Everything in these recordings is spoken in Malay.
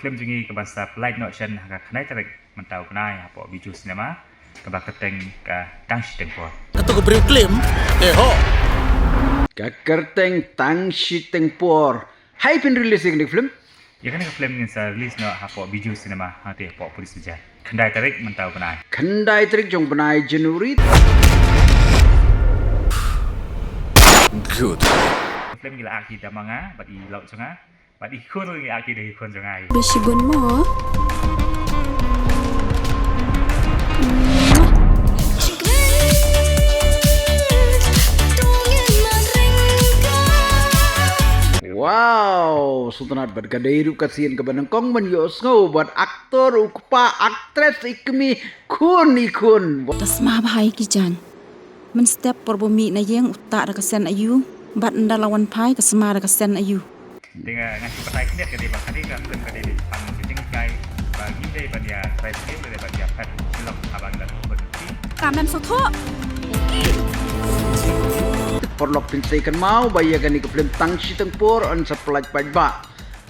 film jungi ke bahasa light notion haka kanai tarik mentau kenai apa biju sinema ke bakateng ke tangsi tempor. Ketuk beri klaim, ho. Kakerteng tangsi tempor. Hai pin releasing di film. Ya kan ke film ni sa release no apa biju sinema hati apa polis beja. Kendai tarik mentau kenai. Kendai trik jong benai Januari. Good. Film gila aki damanga badi laut jonga. Badi khun ngi aki dari khun jongai. Besigun mo. Wow, sultanat bergadai hidup kasihan ke Banangkong menyos ngau buat aktor ukpa aktres ikmi kun. Tas mahai kijan. Men step porbumi na yang utak da kesen ayu. Bat nda lawan pai ke semar da kesen ayu. Dengan ngasih petai kinet ke dia bakal dia film ke dia pang kucing kai bagi dia badia try skill dia badia pet film abang dan berhenti. Kamen soto. Perlok pinsaikan mau bayagan ke film tangsi tempur on supply pajba.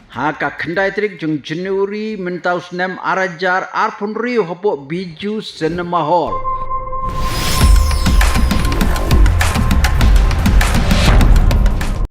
Haka kendai trik jong Januari mentau senem arajar arpun riu hopok biju cinema hall.